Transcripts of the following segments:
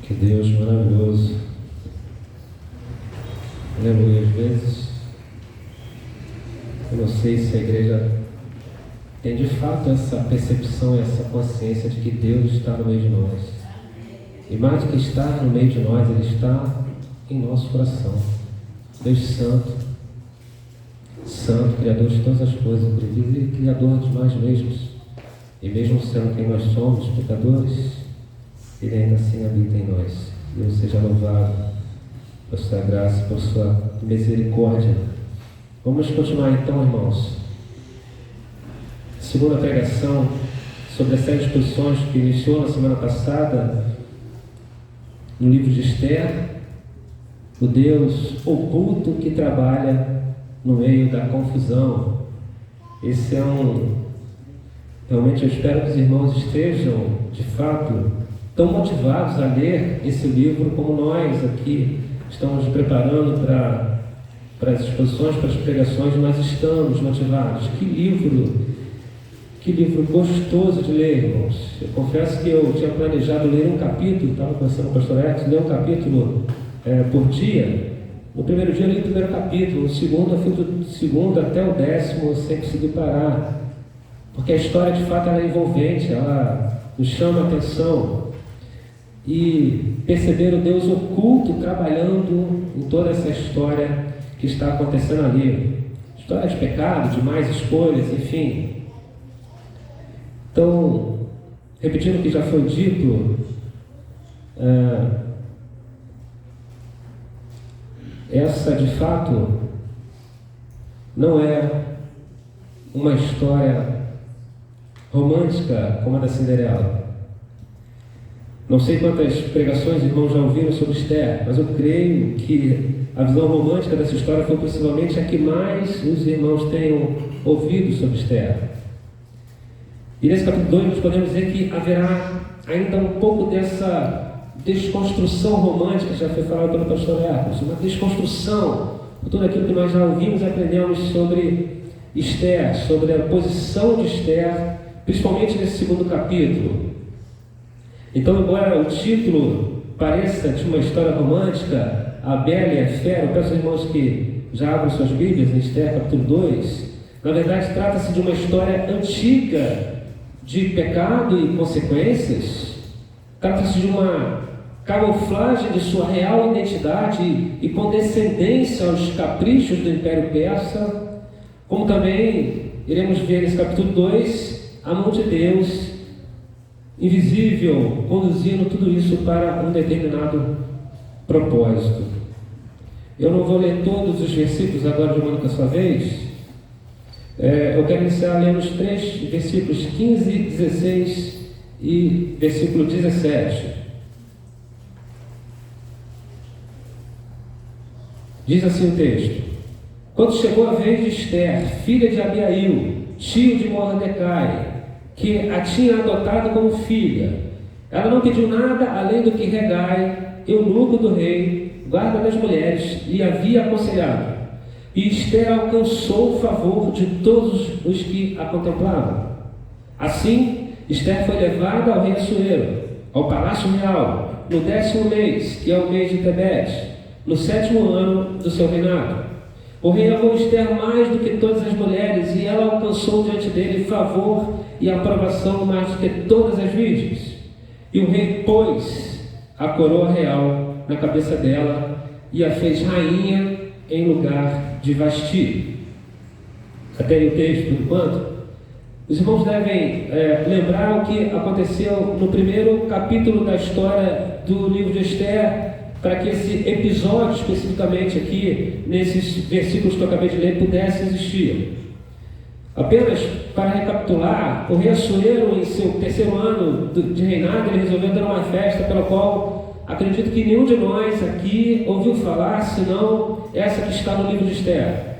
Que Deus maravilhoso. Aleluia. Às vezes, eu não sei se a igreja tem de fato essa percepção e essa consciência de que Deus está no meio de nós. E mais do que estar no meio de nós, Ele está em nosso coração. Deus Santo, Santo, Criador de todas as coisas, inclusive Criador de nós mesmos. E mesmo sendo quem nós somos, pecadores, Ele ainda assim habita em nós. Deus seja louvado por sua graça, por sua misericórdia. Vamos continuar então, irmãos. Segunda pregação sobre a série de exposições que iniciou na semana passada no livro de Esther, o Deus oculto que trabalha no meio da confusão. Esse é realmente eu espero que os irmãos estejam, de fato, tão motivados a ler esse livro como nós aqui estamos preparando para as exposições, para as pregações. Nós estamos motivados. Que livro gostoso de ler, irmãos. Eu confesso que eu tinha planejado ler um capítulo, estava conversando com o pastor Edson, ler um capítulo por dia. No primeiro dia eu li o primeiro capítulo, no segundo eu fui do segundo até o 10º, sem conseguir parar. Porque a história de fato ela é envolvente, ela nos chama a atenção. E perceber o Deus oculto trabalhando em toda essa história que está acontecendo ali. História de pecado, de más escolhas, enfim. Então, repetindo o que já foi dito, essa de fato não é uma história romântica como a da Cinderela. Não sei quantas pregações irmãos já ouviram sobre Esther, mas eu creio que a visão romântica dessa história foi possivelmente a que mais os irmãos tenham ouvido sobre Esther. E nesse capítulo 2 nós podemos dizer que haverá ainda um pouco dessa desconstrução romântica que já foi falado pelo pastor Hermes, uma desconstrução por tudo aquilo que nós já ouvimos e aprendemos sobre Esther, sobre a posição de Esther, principalmente nesse segundo capítulo. Então, embora o título pareça de uma história romântica, a Bela e a Fera, eu peço aos irmãos que já abram suas Bíblias em Esther capítulo 2, na verdade trata-se de uma história antiga de pecado e consequências. Trata-se de uma camuflagem de sua real identidade e condescendência aos caprichos do Império Persa, como também iremos ver nesse capítulo 2 a mão de Deus invisível conduzindo tudo isso para um determinado propósito. Eu não vou ler todos os versículos agora de uma sua vez. Eu quero iniciar lendo os 3 versículos 15, 16 e versículo 17. Diz assim o texto: Quando chegou a vez de Esther, filha de Abiail, tio de Mordecai, que a tinha adotado como filha, ela não pediu nada além do que Hegai, eunuco do rei, guarda das mulheres, lhe havia aconselhado. E Esther alcançou o favor de todos os que a contemplavam. Assim, Esther foi levada ao rei Assuero, ao palácio real, no 10º mês, que é o mês de Tebete, no 7º ano do seu reinado. O rei amou Esther mais do que todas as mulheres, e ela alcançou diante dele favor e aprovação mais do que todas as virgens. E o rei pôs a coroa real na cabeça dela e a fez rainha em lugar de Vasti. Até aí o texto, por enquanto. Os irmãos devem lembrar o que aconteceu no primeiro capítulo da história do livro de Esther, para que esse episódio, especificamente aqui, nesses versículos que eu acabei de ler, pudesse existir. Apenas para recapitular, o rei Assuero, em seu 3º ano de reinado, ele resolveu dar uma festa pela qual acredito que nenhum de nós aqui ouviu falar, senão essa que está no livro de Esther.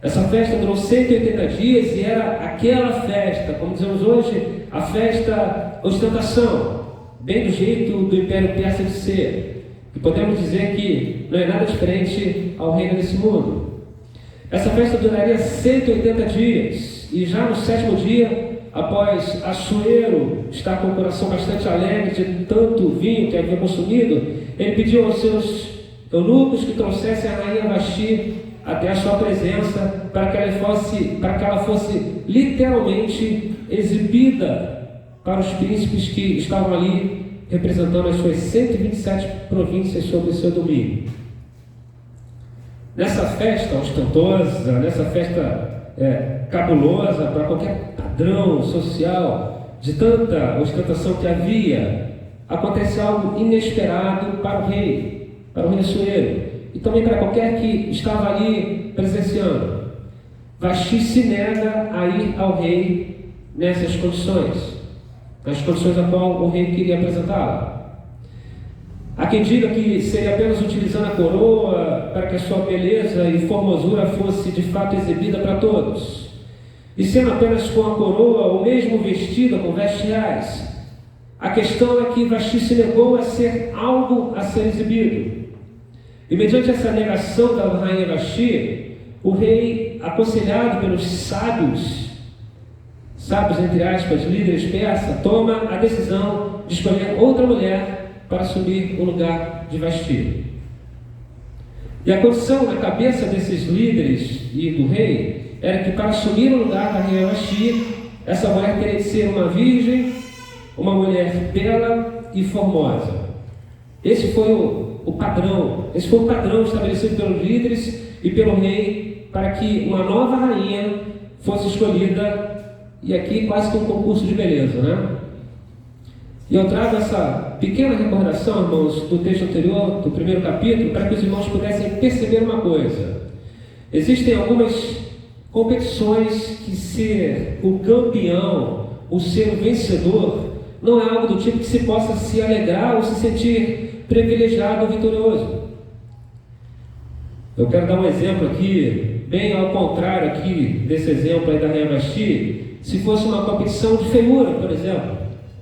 Essa festa durou 180 dias e era aquela festa, como dizemos hoje, a festa ostentação, bem do jeito do Império Persa de ser. E podemos dizer que não é nada diferente ao reino desse mundo. Essa festa duraria 180 dias, e já no 7º dia, após Assuero estar com o coração bastante alegre de tanto vinho que havia consumido, ele pediu aos seus eunucos que trouxessem a rainha Vasti até a sua presença, para que ela fosse literalmente exibida para os príncipes que estavam ali representando as suas 127 províncias sob o seu domínio. Nessa festa ostentosa, nessa festa cabulosa para qualquer padrão social, de tanta ostentação que havia, acontece algo inesperado para o rei Assuero, e também para qualquer que estava ali presenciando. Vasti se nega a ir ao rei nessas condições, nas condições a qual o rei queria apresentá-la. Há quem diga que seria apenas utilizando a coroa para que a sua beleza e formosura fosse de fato exibida para todos, e sendo apenas com a coroa ou mesmo vestida com vestes reais. A questão é que Vasti se negou a ser algo a ser exibido. E mediante essa negação da rainha Vasti, o rei, aconselhado pelos sábios entre aspas, líderes persas, toma a decisão de escolher outra mulher para assumir o lugar de Vasti. E a condição na cabeça desses líderes e do rei era que para assumir o lugar da rainha Vasti, essa mulher teria de ser uma virgem, uma mulher bela e formosa. Esse foi o padrão estabelecido pelos líderes e pelo rei para que uma nova rainha fosse escolhida, e aqui quase que um concurso de beleza, né? E eu trago essa pequena recordação, irmãos, do texto anterior, do primeiro capítulo, para que os irmãos pudessem perceber uma coisa. Existem algumas competições que ser o campeão, o ser o vencedor, não é algo do tipo que se possa se alegrar ou se sentir privilegiado ou vitorioso. Eu quero dar um exemplo aqui, bem ao contrário aqui desse exemplo aí da rainha Vasti. Se fosse uma competição de feiura, por exemplo,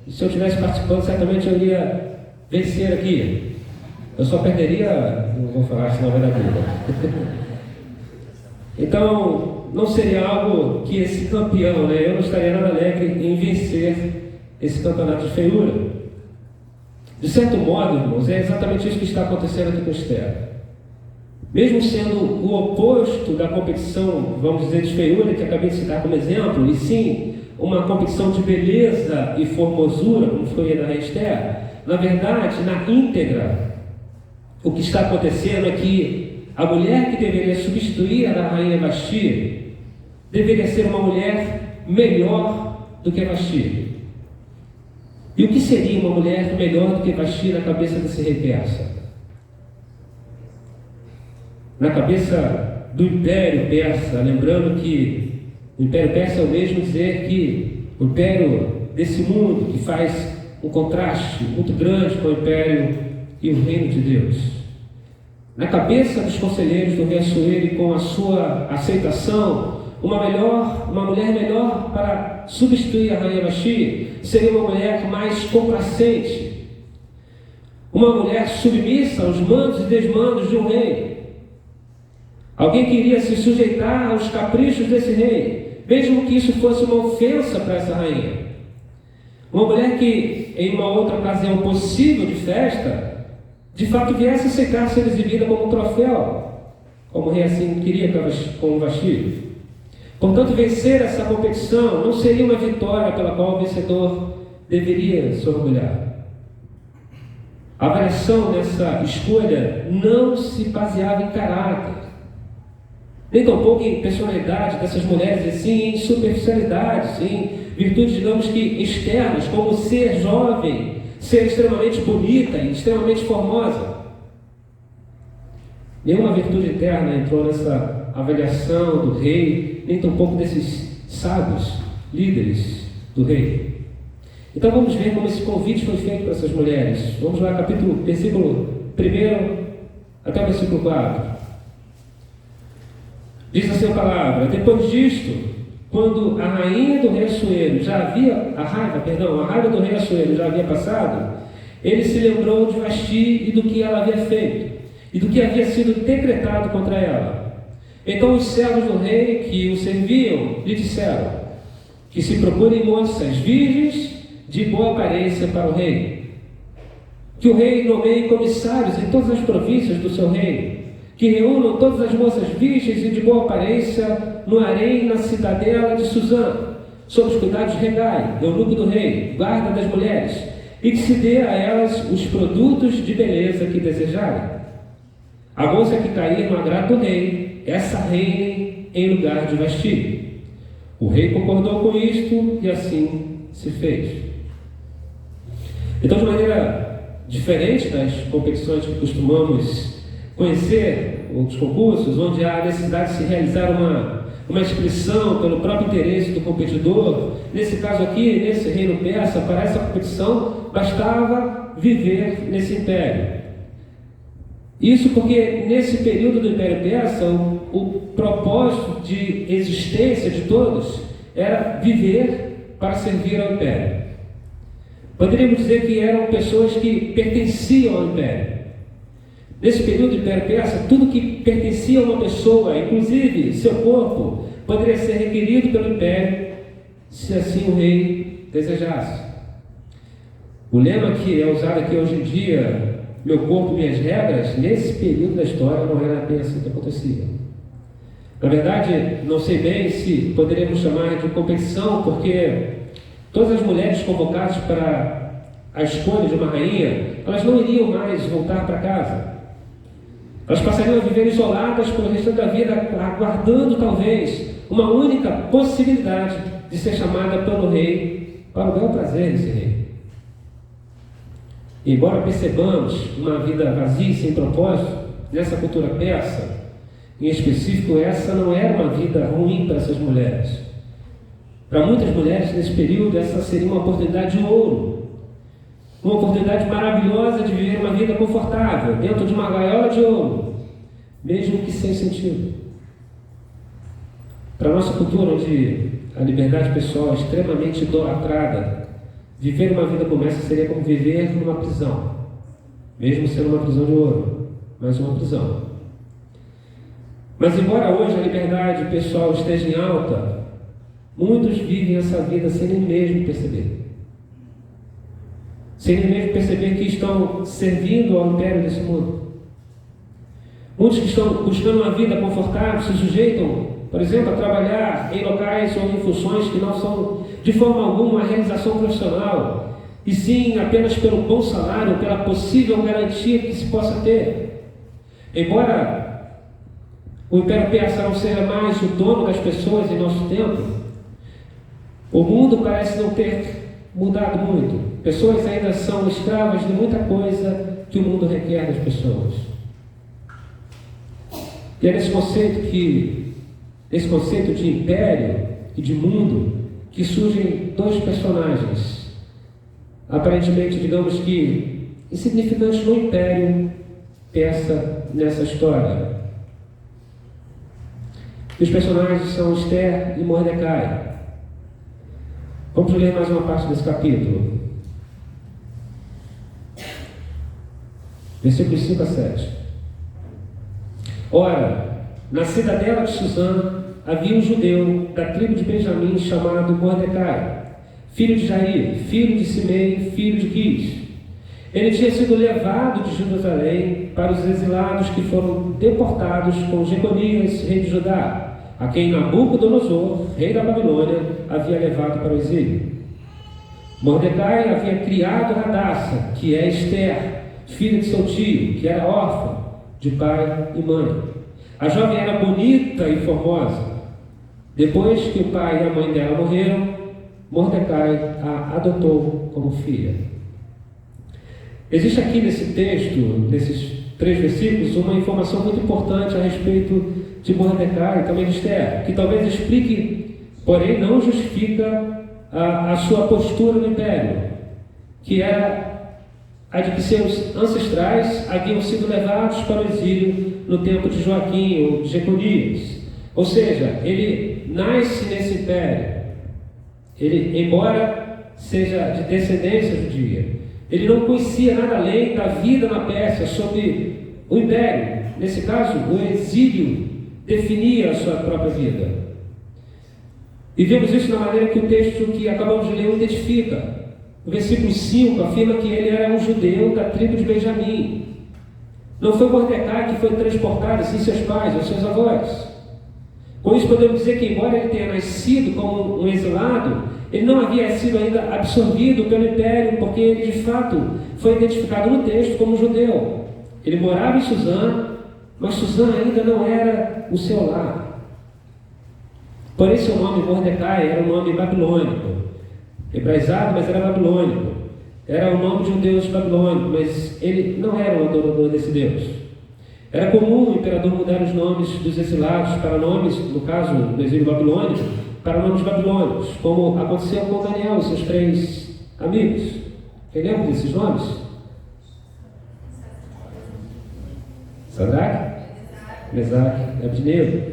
e se eu estivesse participando, certamente eu iria vencer aqui. Eu só perderia, não vou falar, senão vai dar dúvida. Então, não seria algo que esse campeão, né? Eu não estaria nada alegre em vencer esse campeonato de feiura. De certo modo, irmãos, é exatamente isso que está acontecendo aqui com Esther. Mesmo sendo o oposto da competição, vamos dizer, de feiura, que acabei de citar como exemplo, e sim uma competição de beleza e formosura, como foi a da rainha Esther, na verdade, na íntegra, o que está acontecendo é que a mulher que deveria substituir a da rainha Vasti deveria ser uma mulher melhor do que Vasti. E o que seria uma mulher melhor do que Vasti na cabeça desse rei persa? Na cabeça do Império Persa, lembrando que o Império Persa é o mesmo dizer que o Império desse mundo, que faz um contraste muito grande com o Império e o Reino de Deus. Na cabeça dos conselheiros do rei Assuero, e com a sua aceitação, uma mulher melhor para substituir a rainha Vasti seria uma mulher mais complacente, uma mulher submissa aos mandos e desmandos de um rei. Alguém que iria se sujeitar aos caprichos desse rei, mesmo que isso fosse uma ofensa para essa rainha. Uma mulher que, em uma outra ocasião possível de festa, de fato viesse aceitar ser exibida como um troféu, como o rei assim queria com Vasti. Portanto, vencer essa competição não seria uma vitória pela qual o vencedor deveria se orgulhar. A avaliação nessa escolha não se baseava em caráter, nem tampouco em personalidade dessas mulheres, e sim em superficialidade, em virtudes, digamos que externas, como ser jovem, ser extremamente bonita e extremamente formosa. Nenhuma virtude interna entrou nessa avaliação do rei, nem tampouco desses sábios líderes do rei. Então vamos ver como esse convite foi feito para essas mulheres. Vamos lá, versículo 1 até o versículo 4. Diz assim a palavra: depois disto, quando a rainha do rei Assuero a raiva do rei Assuero já havia passado, ele se lembrou de Vasti e do que ela havia feito, e do que havia sido decretado contra ela. Então os servos do rei que o serviam lhe disseram: que se procurem moças virgens de boa aparência para o rei. Que o rei nomeie comissários em todas as províncias do seu reino, que reúnam todas as moças virgens e de boa aparência no harém na cidadela de Suzã, sob os cuidados de Hegai, eunuco do rei, guarda das mulheres, e que se dê a elas os produtos de beleza que desejarem. A moça que cair no agrado do rei, essa reine em lugar de Vasti. O rei concordou com isto e assim se fez. Então, de maneira diferente das competições que costumamos conhecer, ou dos concursos, onde há a necessidade de se realizar uma inscrição pelo próprio interesse do competidor, nesse caso aqui, nesse reino persa, para essa competição, bastava viver nesse império. Isso porque nesse período do Império Persa, o propósito de existência de todos era viver para servir ao Império. Poderíamos dizer que eram pessoas que pertenciam ao Império. Nesse período do Império Persa, tudo que pertencia a uma pessoa, inclusive seu corpo, poderia ser requerido pelo Império, se assim o rei desejasse. O lema que é usado aqui hoje em dia, meu corpo, minhas regras, nesse período da história não era bem assim que acontecia. Na verdade, não sei bem se poderíamos chamar de competição, porque todas as mulheres convocadas para a escolha de uma rainha, elas não iriam mais voltar para casa. Elas passariam a viver isoladas pelo restante da vida, aguardando talvez uma única possibilidade de ser chamada pelo rei para o bel prazer desse rei. Embora percebamos uma vida vazia e sem propósito, nessa cultura persa, em específico, essa não era uma vida ruim para essas mulheres. Para muitas mulheres nesse período, essa seria uma oportunidade de ouro, uma oportunidade maravilhosa de viver uma vida confortável, dentro de uma gaiola de ouro, mesmo que sem sentido. Para a nossa cultura, onde a liberdade pessoal é extremamente idolatrada, viver uma vida como essa seria como viver numa prisão, mesmo sendo uma prisão de ouro, mas uma prisão. Mas embora hoje a liberdade pessoal esteja em alta, muitos vivem essa vida sem nem mesmo perceber. Sem nem mesmo perceber que estão servindo ao império desse mundo. Muitos que estão buscando uma vida confortável se sujeitam, por exemplo, a trabalhar em locais ou em funções que não são de forma alguma uma realização profissional, e sim apenas pelo bom salário, pela possível garantia que se possa ter. Embora o Império Persa não seja mais o dono das pessoas em nosso tempo, o mundo parece não ter mudado muito. Pessoas ainda são escravas de muita coisa que o mundo requer das pessoas. E é nesse conceito de império e de mundo que surgem dois personagens, aparentemente, digamos que insignificantes no império persa nessa história. E os personagens são Esther e Mordecai. Vamos ler mais uma parte desse capítulo. Versículos 5 a 7. Ora, na cidadela de Suzã havia um judeu da tribo de Benjamim chamado Mordecai, filho de Jair, filho de Simei, filho de Quis. Ele tinha sido levado de Jerusalém para os exilados que foram deportados com Jeconias, rei de Judá, a quem Nabucodonosor, rei da Babilônia, havia levado para o exílio. Mordecai havia criado Hadassah, que é Esther, filha de seu tio, que era órfã de pai e mãe. A jovem era bonita e formosa. Depois que o pai e a mãe dela morreram, Mordecai a adotou como filha. Existe aqui nesse texto, nesses 3 versículos, uma informação muito importante a respeito de Mordecai e também de Esther, que talvez explique, porém não justifica a sua postura no império, que era a de que seus ancestrais haviam sido levados para o exílio no tempo de Joaquim ou de Jeconias. Ou seja, ele nasce nesse império. Ele, embora seja de descendência judia, ele não conhecia nada além da vida na Pérsia sob o império. Nesse caso, o exílio definia a sua própria vida. E vemos isso na maneira que o texto que acabamos de ler o identifica. No versículo 5 afirma que ele era um judeu da tribo de Benjamim. Não foi Mordecai que foi transportado, sim seus pais ou seus avós. Com isso podemos dizer que, embora ele tenha nascido como um exilado, ele não havia sido ainda absorvido pelo império, porque ele de fato foi identificado no texto como judeu. Ele morava em Suzã, mas Suzã ainda não era o seu lar. Por isso o nome Mordecai era um nome babilônico, hebraizado, mas era babilônico. Era o nome de um deus babilônico, mas ele não era o adorador desse deus. Era comum o imperador mudar os nomes dos exilados para nomes, no caso do exílio babilônico, para nomes babilônicos, como aconteceu com Daniel e seus 3 amigos. Quem lembra desses nomes? Sadraque, Mesaque e Abednego.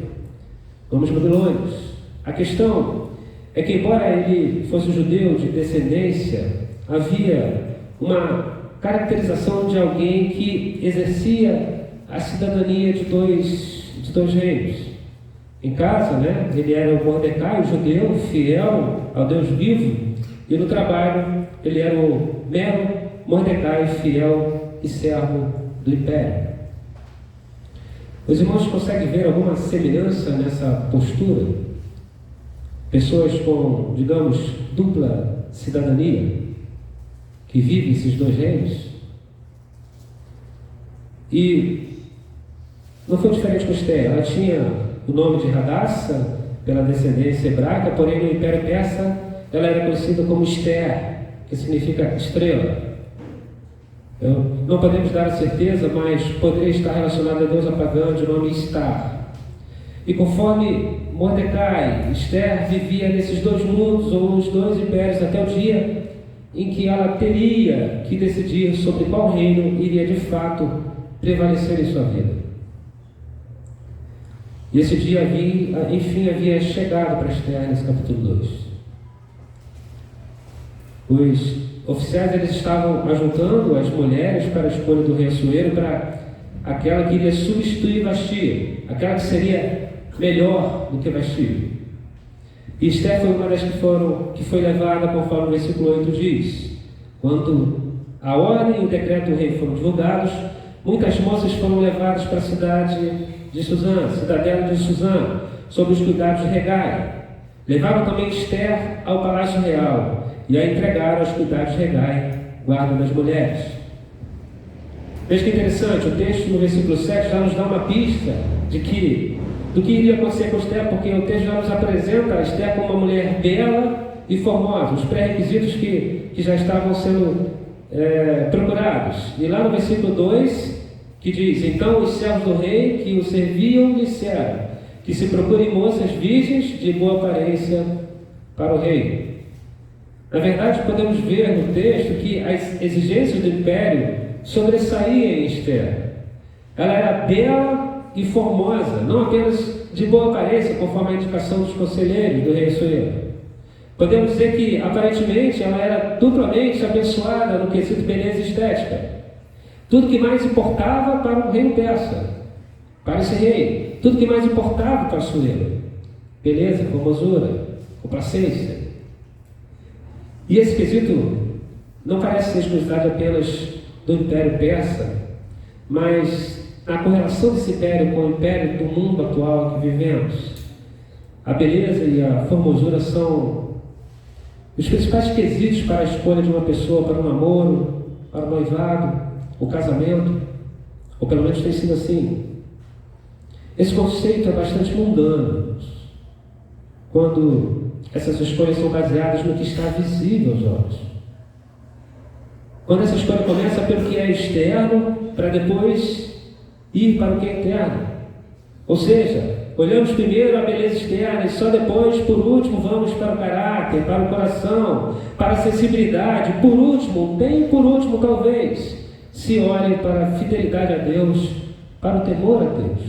Nomes babilônicos. A questão é que, embora ele fosse um judeu de descendência, havia uma caracterização de alguém que exercia a cidadania de dois reinos. Em casa, ele era o Mordecai, o judeu, fiel ao Deus vivo, e no trabalho ele era o mero Mordecai, fiel e servo do império. Os irmãos conseguem ver alguma semelhança nessa postura? Pessoas com, digamos, dupla cidadania, que vivem esses 2 reinos? E não foi diferente com Esther. Ela tinha o nome de Hadassah, pela descendência hebraica, porém no Império Persa ela era conhecida como Esther, que significa estrela. Não podemos dar a certeza, mas poderia estar relacionado a deusa pagã de nome Star. E conforme Mordecai, Esther vivia nesses 2 mundos, ou nos 2 impérios, até o dia em que ela teria que decidir sobre qual reino iria de fato prevalecer em sua vida. E esse dia havia chegado para Esther nesse capítulo 2. Os oficiais eles estavam ajuntando as mulheres para a escolha do rei Assuero, para aquela que iria substituir Vasti, aquela que seria melhor do que Vasti. E Esther foi uma das que foi levada, conforme o versículo 8 diz. Quando a ordem e o decreto do rei foram divulgados, muitas moças foram levadas para a cidade de Suzã, cidadela de Suzã, sob os cuidados de Hegai. Levaram também Esther ao palácio real e a entregaram aos cuidados de Hegai, guarda das mulheres. Veja que interessante, o texto no versículo 7 já nos dá uma pista do que iria acontecer com Esther, porque o texto já nos apresenta a Esther como uma mulher bela e formosa, os pré-requisitos que já estavam sendo procurados. E lá no versículo 2, que diz: então os servos do rei que o serviam disseram que se procurem moças virgens de boa aparência para o rei. Na verdade, podemos ver no texto que as exigências do império sobressaíam em Esther. Ela era bela e formosa, não apenas de boa aparência, conforme a indicação dos conselheiros do rei Assuero. Podemos dizer que, aparentemente, ela era duplamente abençoada no quesito beleza e estética. Tudo que mais importava para o reino persa, para esse rei, tudo que mais importava para Assuero: beleza, formosura, complacência. E esse quesito não parece ser exclusividade apenas do Império Persa, mas na correlação desse império com o império do mundo atual que vivemos. A beleza e a formosura são os principais quesitos para a escolha de uma pessoa para o namoro, para o noivado, o casamento, ou pelo menos tem sido assim. Esse conceito é bastante mundano, quando essas escolhas são baseadas no que está visível aos olhos. Quando essa escolha começa pelo que é externo, para depois ir para o que é interno. Ou seja, olhamos primeiro a beleza externa e só depois, por último, vamos para o caráter, para o coração, para a sensibilidade. Por último, bem por último talvez, se olhe para a fidelidade a Deus, para o temor a Deus.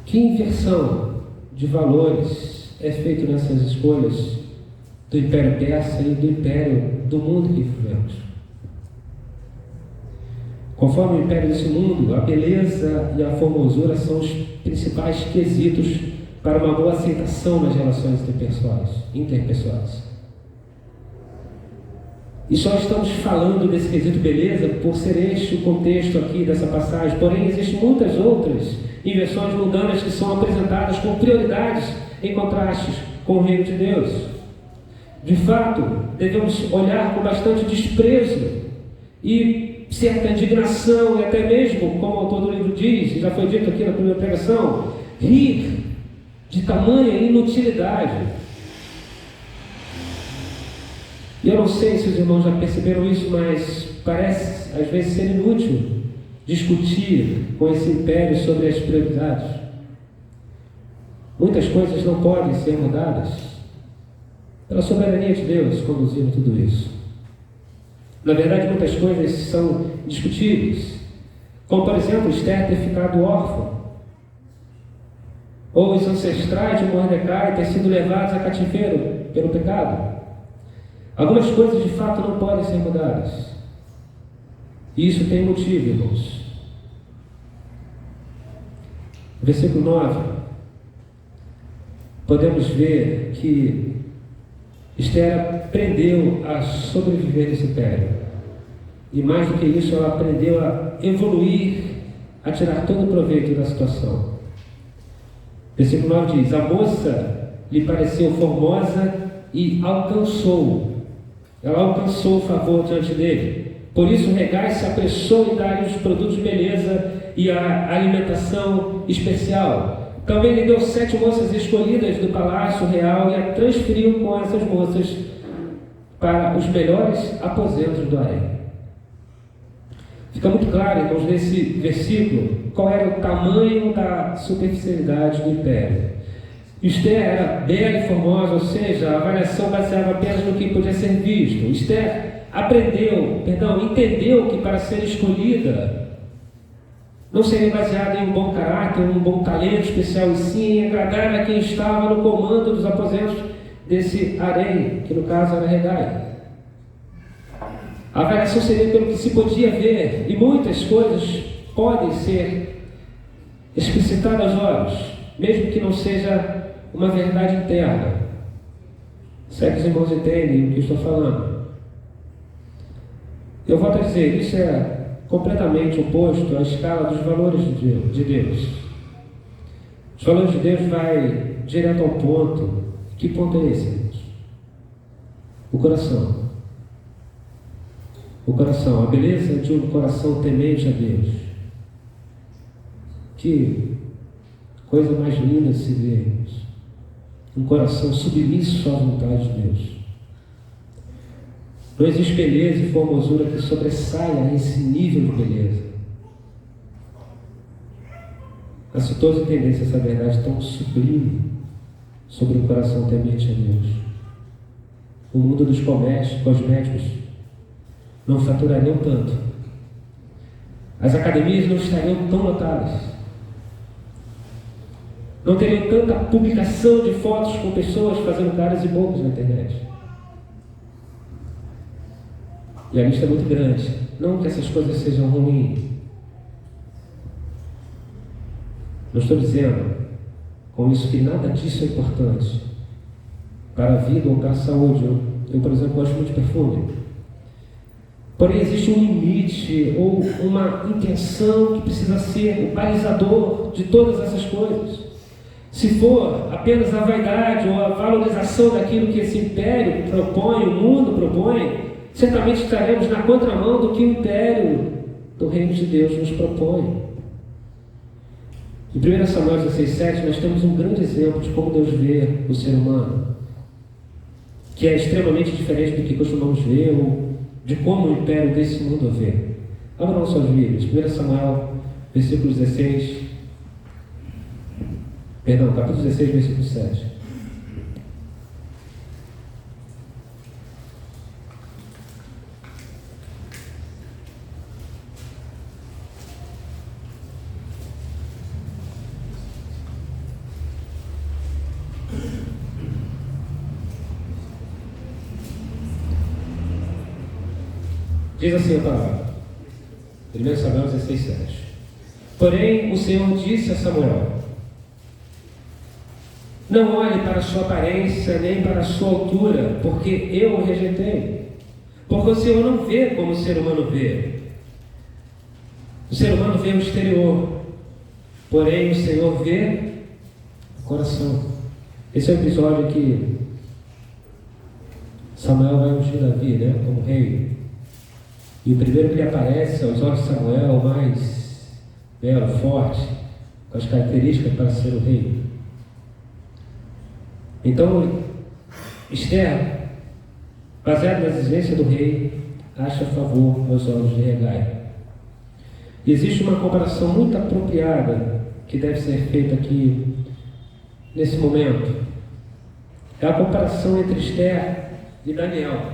Que inversão de valores é feita nessas escolhas do Império Persa e do Império do mundo que vivemos? Conforme o império desse mundo, a beleza e a formosura são os principais quesitos para uma boa aceitação nas relações interpessoais. E só estamos falando desse quesito beleza por ser este o contexto aqui dessa passagem, porém existem muitas outras inversões mundanas que são apresentadas com prioridades em contrastes com o reino de Deus. De fato, devemos olhar com bastante desprezo e certa indignação, e até mesmo, como o autor do livro diz, e já foi dito aqui na primeira pregação, rir de tamanha inutilidade. E eu não sei se os irmãos já perceberam isso, mas parece às vezes ser inútil discutir com esse império sobre as prioridades. Muitas coisas não podem ser mudadas pela soberania de Deus conduzindo tudo isso. Na verdade, muitas coisas são discutíveis, como por exemplo Esther ter ficado órfã, ou os ancestrais de Mordecai ter sido levados a cativeiro pelo pecado. Algumas coisas de fato não podem ser mudadas. E isso tem motivo, irmãos. Versículo 9. Podemos ver que Esther aprendeu a sobreviver nesse império. E mais do que isso, ela aprendeu a evoluir, a tirar todo o proveito da situação. Versículo 9 diz: a moça lhe pareceu formosa e ela alcançou o favor diante dele. Por isso Hegai se apressou em dar-lhe os produtos de beleza e a alimentação especial. Também lhe deu 7 moças escolhidas do palácio real e a transferiu com essas moças para os melhores aposentos do harém. Fica muito claro, irmãos, nesse versículo, qual era o tamanho da superficialidade do império. Esther era bela e formosa, ou seja, a avaliação baseava apenas no que podia ser visto. Esther entendeu que para ser escolhida não seria baseada em um bom caráter, um bom talento especial, e sim em agradar a quem estava no comando dos aposentos desse harém, que no caso era Hegai. A avaliação seria pelo que se podia ver, e muitas coisas podem ser explicitadas aos olhos, mesmo que não seja uma verdade interna. Será que os irmãos entendem o que eu estou falando? Eu volto a dizer, isso é completamente oposto à escala dos valores de Deus. Os valores de Deus vai direto ao ponto. Que ponto é esse, irmãos? O coração. O coração, a beleza de um coração temente a Deus. Que coisa mais linda de se ver, irmãos. Um coração submisso à vontade de Deus. Não existe beleza e formosura que sobressaia a esse nível de beleza. Mas se todos entendessem essa verdade tão sublime sobre o coração temente a Deus, o mundo dos cosméticos não faturariam tanto. As academias não estariam tão lotadas. Não teriam tanta publicação de fotos com pessoas fazendo caras e bocas na internet. E a lista é muito grande. Não que essas coisas sejam ruins. Não estou dizendo com isso que nada disso é importante para a vida ou para a saúde. Eu, por exemplo, gosto muito de perfume. Porém, existe um limite ou uma intenção que precisa ser o balizador de todas essas coisas. Se for apenas a vaidade ou a valorização daquilo que esse império propõe, o mundo propõe, certamente estaremos na contramão do que o império do reino de Deus nos propõe. Em 1 Samuel 16,7 nós temos um grande exemplo de como Deus vê o ser humano, que é extremamente diferente do que costumamos ver ou de como o império desse mundo vê. Abram suas Bíblias, 1 Samuel, capítulo 16, versículo 7. Diz assim a palavra, 1 Samuel 16,7. Porém, o Senhor disse a Samuel: Não olhe para a sua aparência, nem para a sua altura, porque eu o rejeitei. Porque o Senhor não vê como o ser humano vê. O ser humano vê o exterior, porém o Senhor vê o coração. Esse é o episódio que Samuel vai ungir Davi, né, como rei. E o primeiro que lhe aparece aos olhos de Samuel, mais belo, forte, com as características para ser o rei. Então, Esther, baseado na exigência do rei, acha favor aos olhos de Hegai. E existe uma comparação muito apropriada que deve ser feita aqui nesse momento. É a comparação entre Esther e Daniel.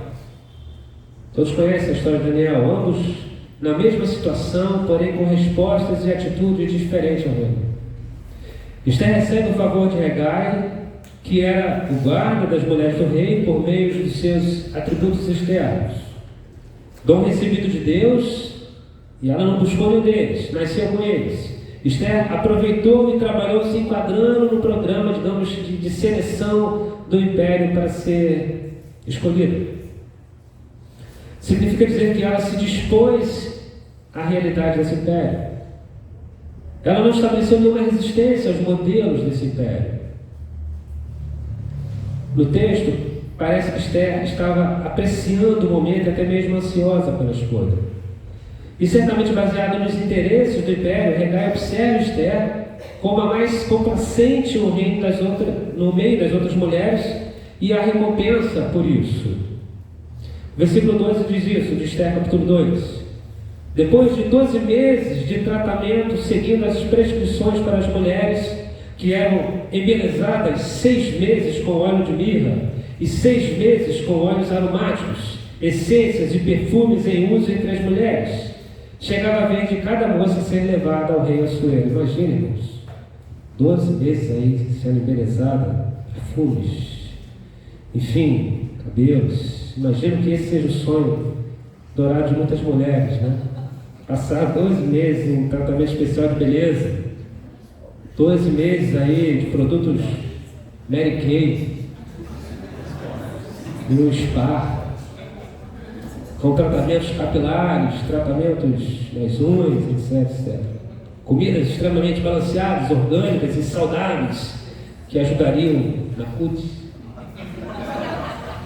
Todos conhecem a história de Daniel, ambos na mesma situação, porém com respostas e atitudes diferentes ao rei. Esther recebe o favor de Hegai, que era o guarda das mulheres do rei, por meio de seus atributos externos. Dom recebido de Deus, e ela não buscou nenhum deles, nasceu com eles. Esther aproveitou e trabalhou se enquadrando no programa, digamos, de seleção do império para ser escolhida. Significa dizer que ela se dispôs à realidade desse império. Ela não estabeleceu nenhuma resistência aos modelos desse império. No texto, parece que Esther estava apreciando o momento, até mesmo ansiosa pela escolha. E certamente baseado nos interesses do império, Hegai observa Esther como a mais complacente no meio das outras mulheres e a recompensa por isso. Versículo 12 diz isso, de Esther capítulo 2. Depois de 12 meses de tratamento, seguindo as prescrições para as mulheres, que eram embelezadas 6 meses com óleo de mirra e 6 meses com óleos aromáticos, essências e perfumes em uso entre as mulheres, chegava a vez de cada moça ser levada ao rei Assuero. Imagine, irmãos, 12 meses aí sendo embelezada, perfumes, enfim, cabelos. Imagino que esse seja o sonho dourado de muitas mulheres, né? Passar 12 meses em tratamento especial de beleza, 12 meses aí de produtos Mary Kay, e um spa, com tratamentos capilares, tratamentos nas unhas, etc. Comidas extremamente balanceadas, orgânicas e saudáveis, que ajudariam na CUT.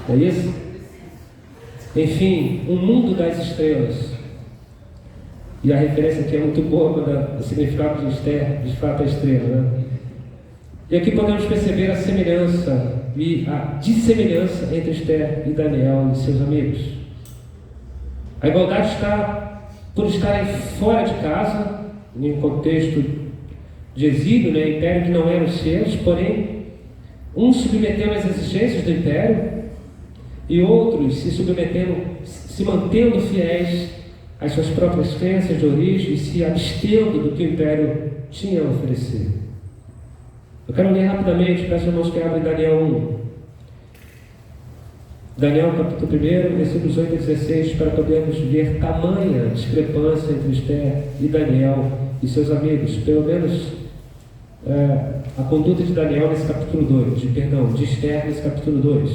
Não é isso? Enfim, um mundo das estrelas. E a referência aqui é muito boa quando o significado de Esther, de fato, é estrela, né? E aqui podemos perceber a semelhança e a dissemelhança entre Esther e Daniel e seus amigos. A igualdade está por estarem fora de casa, em um contexto de exílio, né? Império que não eram seus, porém, uns submetendo às exigências do império e outros se mantendo fiéis às suas próprias crenças de origem e se abstendo do que o império tinha a oferecer. Eu quero ler rapidamente, peço irmãos que abrem Daniel 1. Daniel capítulo 1, versículos 8 a 16, para podermos ver tamanha discrepância entre Esther e Daniel e seus amigos. Pelo menos a conduta de Daniel nesse capítulo 2, de Esther nesse capítulo 2.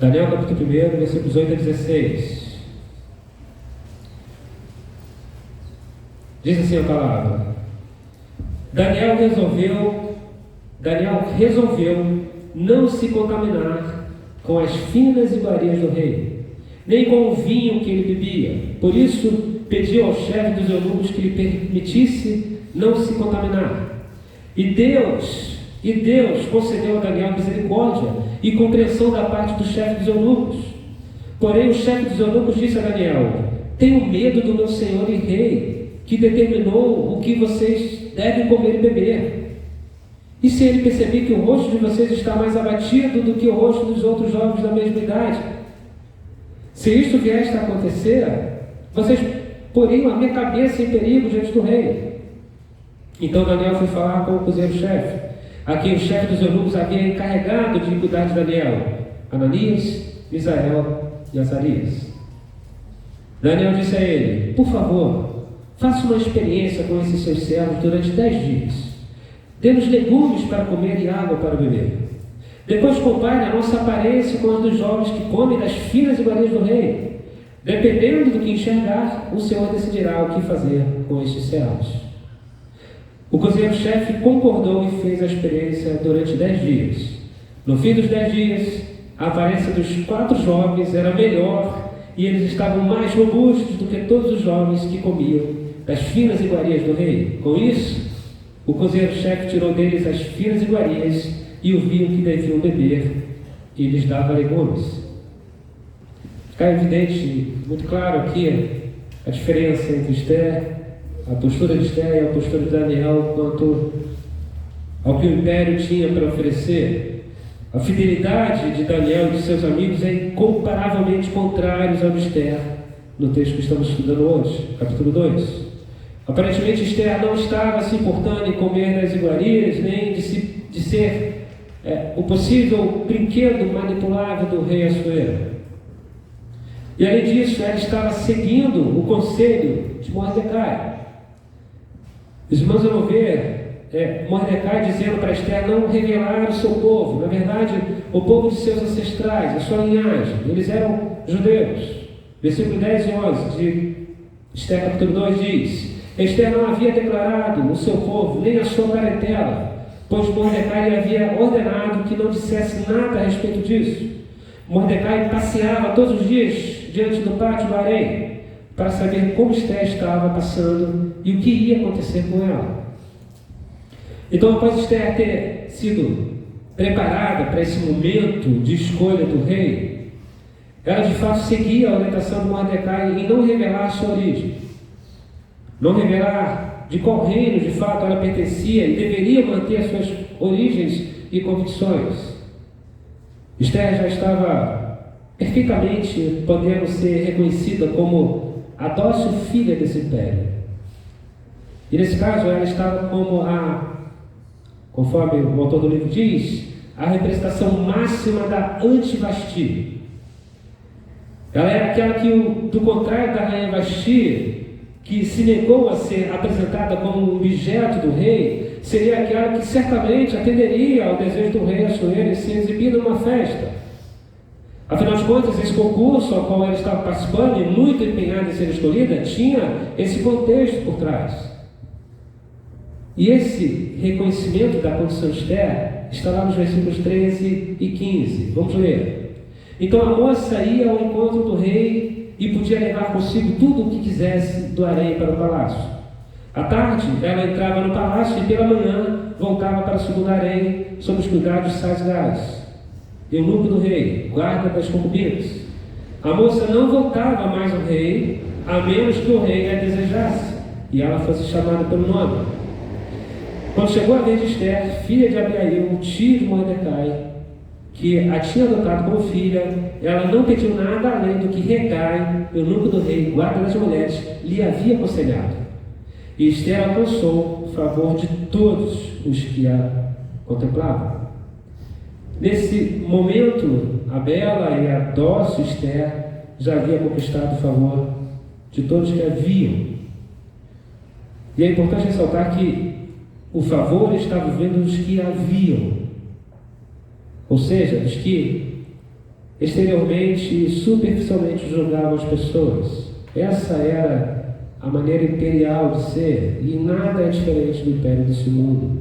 Daniel capítulo 1, versículos 8 a 16. Diz assim a palavra: Daniel resolveu não se contaminar com as finas iguarias do rei, nem com o vinho que ele bebia. Por isso pediu ao chefe dos eunucos que lhe permitisse não se contaminar. E Deus concedeu a Daniel misericórdia e compreensão da parte do chefe dos eunucos. Porém o chefe dos eunucos disse a Daniel: tenho medo do meu senhor e rei, que determinou o que vocês devem comer e beber. E se ele perceber que o rosto de vocês está mais abatido do que o rosto dos outros jovens da mesma idade? Se isto vier a acontecer, vocês poriam a minha cabeça em perigo diante do rei. Então Daniel foi falar com o cozinheiro-chefe, a quem o chefe dos eunucos havia encarregado de cuidar de Daniel: Ananias, Misael e Azarias. Daniel disse a ele: por favor, faça uma experiência com esses seus servos durante 10 dias. dê-nos legumes para comer e água para beber. Depois compare a nossa aparência com a dos jovens que comem das finas iguarias do rei. Dependendo do que enxergar, o Senhor decidirá o que fazer com estes servos. O cozinheiro-chefe concordou e fez a experiência durante 10 dias. No fim dos 10 dias, a aparência dos 4 jovens era melhor e eles estavam mais robustos do que todos os jovens que comiam das finas iguarias do rei. Com isso, o cozinheiro-chefe tirou deles as finas iguarias e o vinho que deviam beber e lhes dava legumes. Fica evidente, muito claro aqui, a diferença entre Esther, a postura de Esther e a postura de Daniel quanto ao que o império tinha para oferecer. A fidelidade de Daniel e de seus amigos é incomparavelmente contrários ao de Esther, no texto que estamos estudando hoje, capítulo 2. Aparentemente Esther não estava se importando em comer das iguarias, nem de ser o possível brinquedo manipulável do rei Assuero. E além disso, ela estava seguindo o conselho de Mordecai. Os irmãos vão ver Mordecai dizendo para Esther não revelar o seu povo, na verdade, o povo de seus ancestrais, a sua linhagem. Eles eram judeus. Versículo 10 e 11 de Esther capítulo 2 diz: Esther não havia declarado o seu povo, nem a sua parentela, pois Mordecai lhe havia ordenado que não dissesse nada a respeito disso. Mordecai passeava todos os dias diante do pátio do harém para saber como Esther estava passando e o que ia acontecer com ela. Então, após Esther ter sido preparada para esse momento de escolha do rei, ela de fato seguia a orientação de Mordecai em não revelar sua origem, não revelar de qual reino de fato ela pertencia e deveria manter as suas origens e convicções. Esther já estava perfeitamente podendo ser reconhecida como a dócil filha desse império. E nesse caso ela estava como conforme o autor do livro diz, a representação máxima da Anti-Vasti. Ela era aquela que, do contrário da rainha Vasti, que se negou a ser apresentada como um objeto do rei, seria aquela que certamente atenderia ao desejo do rei Assuero em se exibir numa festa. Afinal de contas, esse concurso ao qual ela estava participando e muito empenhada em ser escolhida, tinha esse contexto por trás. E esse reconhecimento da condição de Esther está lá nos versículos 13 e 15. Vamos ler. Então a moça ia ao encontro do rei e podia levar consigo tudo o que quisesse do harém para o palácio. À tarde, ela entrava no palácio e pela manhã voltava para o segundo harém sob os cuidados de Sazgás, eunuco do rei, guarda das concubinas. A moça não voltava mais ao rei, a menos que o rei a desejasse, e ela fosse chamada pelo nome. Quando chegou a vez de Esther, filha de Abiail, tio de Mordecai, que a tinha adotado como filha, ela não pediu nada além do que Hegai, eunuco do rei, guarda das mulheres, lhe havia aconselhado. E Esther alcançou o favor de todos os que a contemplavam. Nesse momento, a bela e a dócil Esther já havia conquistado o favor de todos que a viam. E é importante ressaltar que o favor estava vindo dos que a viam, ou seja, dos que exteriormente e superficialmente julgavam as pessoas. Essa era a maneira imperial de ser, e nada é diferente do império desse mundo.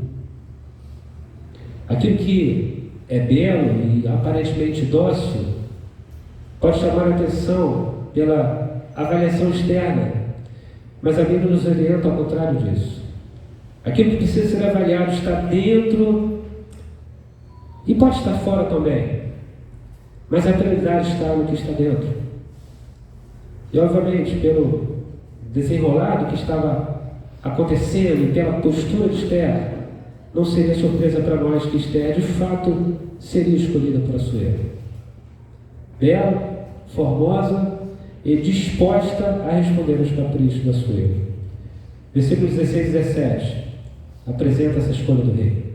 Aquilo que é belo e aparentemente dócil pode chamar a atenção pela avaliação externa, mas a Bíblia nos orienta ao contrário disso. Aquilo que precisa ser avaliado está dentro e pode estar fora também, mas a prioridade está no que está dentro. E obviamente, pelo desenrolado que estava acontecendo e pela postura de Esther, não seria surpresa para nós que Esther de fato seria escolhida por Assuero. Bela, formosa e disposta a responder aos caprichos de Assuero. Versículos 16 e 17 apresenta essa escolha do rei.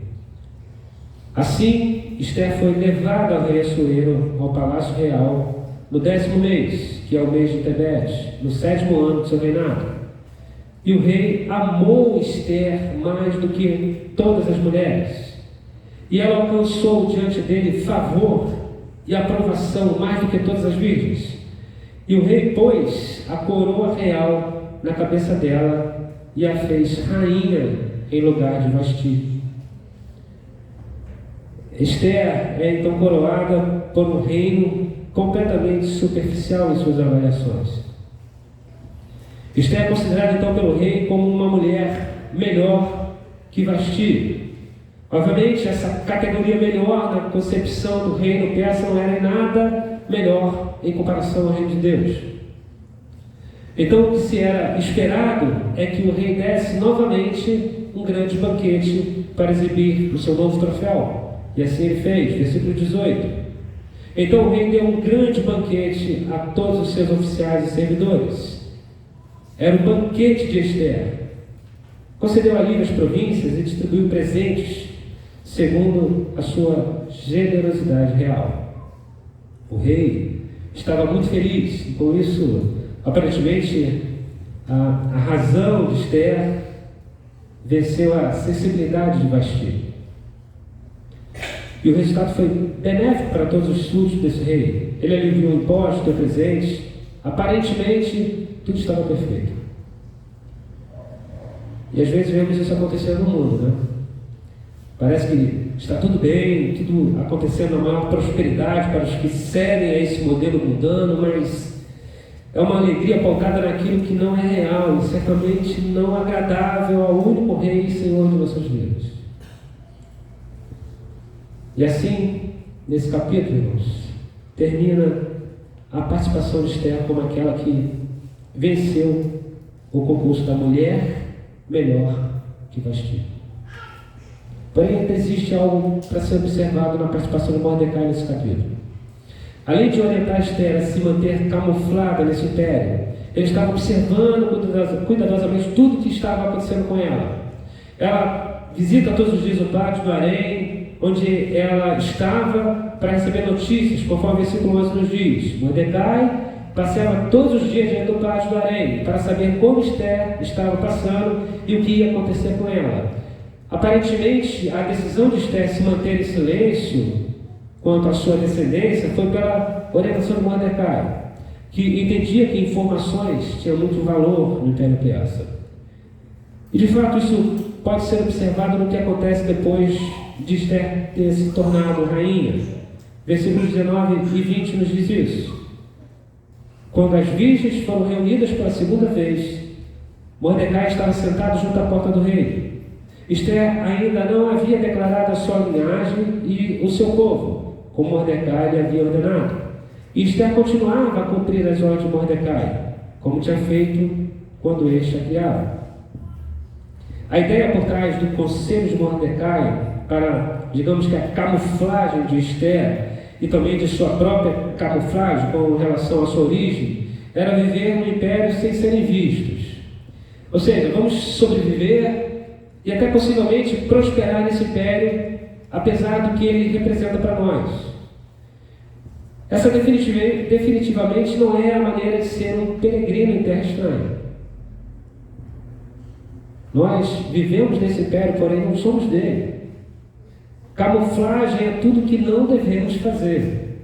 Assim, Esther foi levada ao rei Assuero ao palácio real no 10º mês, que é o mês de Tebete, no 7º ano de seu reinado. E o rei amou Esther mais do que todas as mulheres. E ela alcançou diante dele favor e aprovação mais do que todas as virgens. E o rei pôs a coroa real na cabeça dela e a fez rainha em lugar de Vasti. Esther é então coroada por um reino completamente superficial em suas avaliações. Esther é considerada então pelo rei como uma mulher melhor que Vasti. Obviamente, essa categoria melhor na concepção do reino persa não era em nada melhor em comparação ao reino de Deus. Então, o que se era esperado é que o rei desse novamente um grande banquete para exibir o seu novo troféu. E assim ele fez, versículo 18. Então o rei deu um grande banquete a todos os seus oficiais e servidores. Era o banquete de Esther. Concedeu alívio às províncias e distribuiu presentes segundo a sua generosidade real. O rei estava muito feliz e com isso, aparentemente, a razão de Esther venceu a sensibilidade de Vasti. E o resultado foi benéfico para todos os súditos desse rei. Ele aliviou impostos, deu presentes. Aparentemente, tudo estava perfeito. E às vezes vemos isso acontecendo no mundo, né? Parece que está tudo bem, tudo acontecendo na maior prosperidade para os que cedem a esse modelo mundano, mas é uma alegria pautada naquilo que não é real e certamente não agradável ao único Rei e Senhor de nossas vidas. E assim, nesse capítulo, irmãos, termina a participação de Esther como aquela que venceu o concurso da mulher melhor que Vasti. Porém, ainda existe algo para ser observado na participação de Mordecai nesse capítulo. Além de orientar Esther a se manter camuflada nesse império, ele estava observando cuidadosamente tudo o que estava acontecendo com ela. Ela visita todos os dias o pátio do harém, onde ela estava para receber notícias, conforme o versículo 11 nos diz. Mordecai passeava todos os dias diante do pátio do harém para saber como Esther estava passando e o que ia acontecer com ela. Aparentemente, a decisão de Esther se manter em silêncio quanto à sua descendência foi pela orientação de Mordecai, que entendia que informações tinham muito valor no Império Persa. E de fato isso pode ser observado no que acontece depois de Esther ter se tornado rainha. Versículos 19 e 20 nos diz isso. Quando as virgens foram reunidas pela segunda vez, Mordecai estava sentado junto à porta do rei. Esther ainda não havia declarado a sua linhagem e o seu povo, como Mordecai lhe havia ordenado. E Esther continuava a cumprir as ordens de Mordecai, como tinha feito quando este a criava. A ideia por trás do conselho de Mordecai para, digamos que a camuflagem de Esther e também de sua própria camuflagem com relação à sua origem, era viver no império sem serem vistos. Ou seja, vamos sobreviver e até possivelmente prosperar nesse império, apesar do que ele representa para nós. Essa definitivamente não é a maneira de ser um peregrino em terra estranha. Nós vivemos nesse império, porém não somos dele. Camuflagem é tudo que não devemos fazer.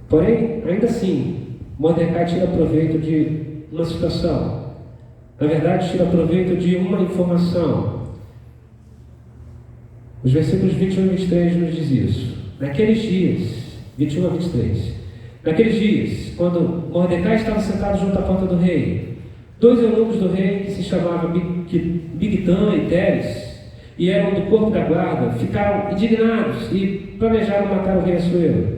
Porém, ainda assim, Mordecai tira proveito de uma situação. Na verdade, tira proveito de uma informação. Os versículos 21 e 23 nos diz isso. Naqueles dias, 21 a 23, naqueles dias, quando Mordecai estava sentado junto à porta do rei, 2 eunucos do rei, que se chamavam Bigtan e Teres, e eram do corpo da guarda, ficaram indignados e planejaram matar o rei Assuero.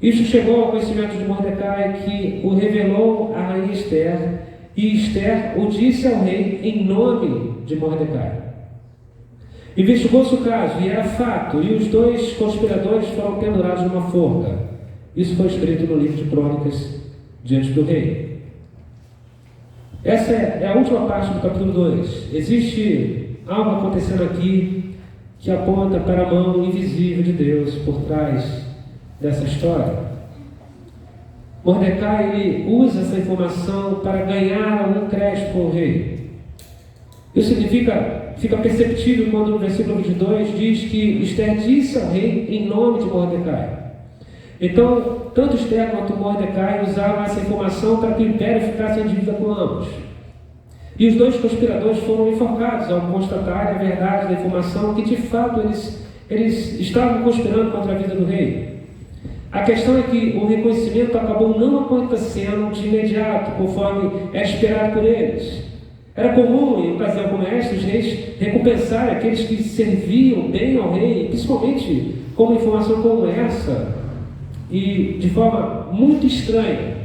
Isso chegou ao conhecimento de Mordecai, que o revelou à rainha Esther, e Esther o disse ao rei em nome de Mordecai. Investigou-se o caso, e era fato, e os 2 conspiradores foram pendurados numa forca. Isso foi escrito no livro de Crônicas, diante do rei. Essa é a última parte do capítulo 2. Existe algo acontecendo aqui que aponta para a mão invisível de Deus por trás dessa história. Mordecai ele usa essa informação para ganhar algum crédito com o rei. Isso fica perceptível quando no versículo 22 diz que Esther disse ao rei em nome de Mordecai. Então, tanto Esther quanto Mordecai usavam essa informação para que o império ficasse em dívida com ambos. E os dois conspiradores foram enforcados ao constatarem a verdade da informação que de fato eles estavam conspirando contra a vida do rei. A questão é que o reconhecimento acabou não acontecendo de imediato, conforme era esperado por eles. Era comum, em ocasião como esta, os reis recompensarem aqueles que serviam bem ao rei, principalmente com uma informação como essa, e de forma muito estranha,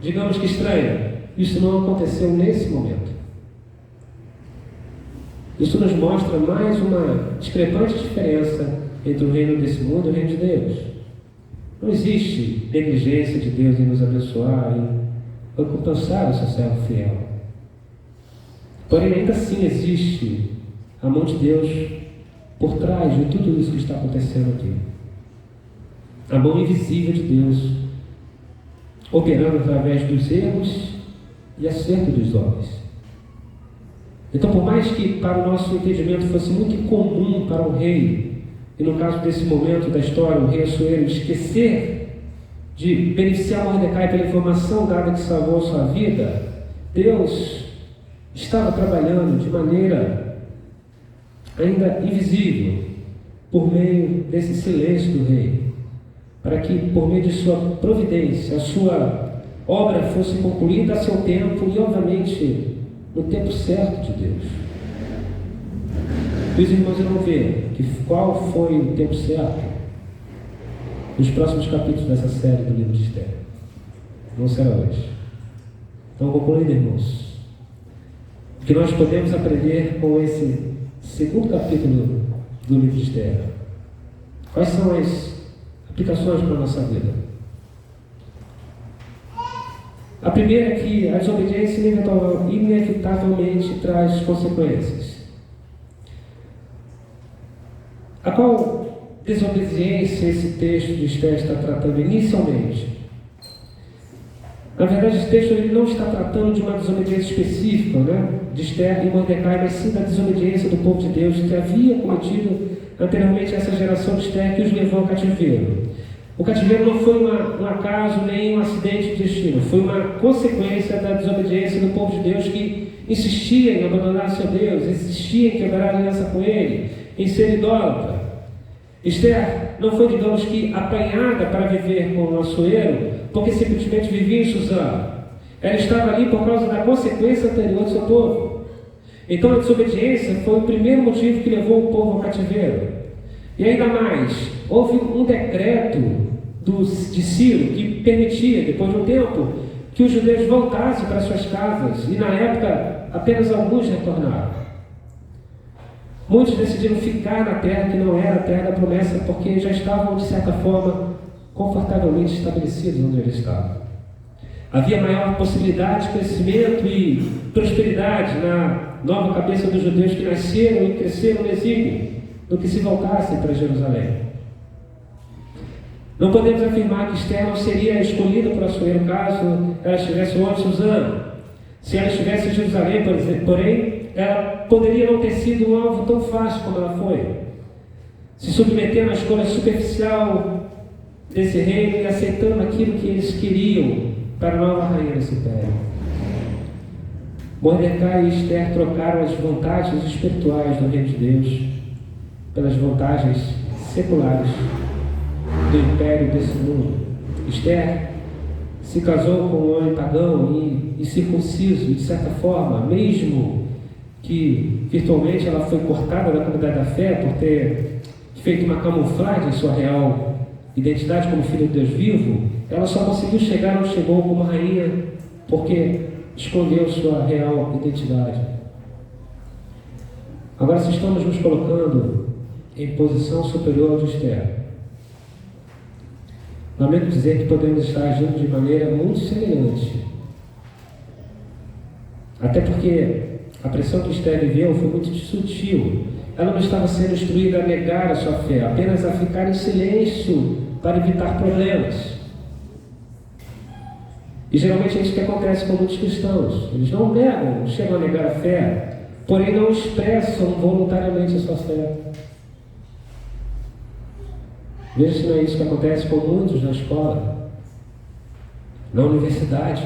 digamos que estranha, isso não aconteceu nesse momento. Isso nos mostra mais uma discrepante diferença entre o reino desse mundo e o reino de Deus. Não existe negligência de Deus em nos abençoar e recompensar o seu servo fiel. Porém, ainda assim existe a mão de Deus por trás de tudo isso que está acontecendo aqui. A mão invisível de Deus, operando através dos erros e acertos dos homens. Então, por mais que para o nosso entendimento fosse muito incomum para o rei, e no caso desse momento da história, o rei Assuero esquecer de beneficiar Mordecai pela informação dada que salvou sua vida, Deus estava trabalhando de maneira ainda invisível, por meio desse silêncio do rei, para que, por meio de sua providência, a sua obra fosse concluída a seu tempo e, obviamente, no tempo certo de Deus. Os irmãos vão ver qual foi o tempo certo nos próximos capítulos dessa série do livro de Esther. Não será hoje. Então, concluindo, irmãos, o que nós podemos aprender com esse segundo capítulo do livro de Esther? Quais são as aplicações para a nossa vida? A primeira é que a desobediência inevitavelmente traz consequências. A qual desobediência esse texto de Esther está tratando inicialmente? Na verdade, esse texto ele não está tratando de uma desobediência específica, de Esther e Mordecai, mas sim da desobediência do povo de Deus que havia cometido anteriormente essa geração de Esther que os levou ao cativeiro. O cativeiro não foi um acaso nem um acidente de destino, foi uma consequência da desobediência do povo de Deus que insistia em abandonar seu Deus, insistia em quebrar a aliança com ele, em ser idólatra. Esther não foi, digamos que, apanhada para viver com o Assuero, porque simplesmente vivia em Suzã. Ela estava ali por causa da consequência anterior do seu povo. Então a desobediência foi o primeiro motivo que levou o povo ao cativeiro. E ainda mais, houve um decreto de Ciro que permitia, depois de um tempo, que os judeus voltassem para suas casas, e na época apenas alguns retornaram. Muitos decidiram ficar na terra que não era a terra da promessa, porque já estavam, de certa forma, confortavelmente estabelecidos onde eles estavam. Havia maior possibilidade de crescimento e prosperidade na nova cabeça dos judeus que nasceram e cresceram no exílio, do que se voltassem para Jerusalém. Não podemos afirmar que Esther não seria escolhida por Assuero caso ela estivesse onde Suzã. Se ela estivesse em Jerusalém, porém, ela poderia não ter sido um alvo tão fácil como ela foi, se submetendo à escolha superficial desse reino e aceitando aquilo que eles queriam para a nova rainha desse império. Mordecai e Esther trocaram as vantagens espirituais do reino de Deus pelas vantagens seculares do império desse mundo. Esther se casou com um homem pagão e circunciso, e de certa forma, mesmo que virtualmente ela foi cortada da comunidade da fé por ter feito uma camuflagem em sua real identidade como filha de Deus vivo, ela só conseguiu chegar onde chegou como rainha porque escondeu sua real identidade. Agora, se estamos nos colocando em posição superior de Esther, lamento dizer que podemos estar agindo de maneira muito semelhante. Até porque a pressão que Esther viveu foi muito sutil. Ela não estava sendo instruída a negar a sua fé, apenas a ficar em silêncio para evitar problemas. E geralmente é isso que acontece com muitos cristãos. Eles não negam, não chegam a negar a fé, porém não expressam voluntariamente a sua fé. Veja se não é isso que acontece com muitos na escola, na universidade.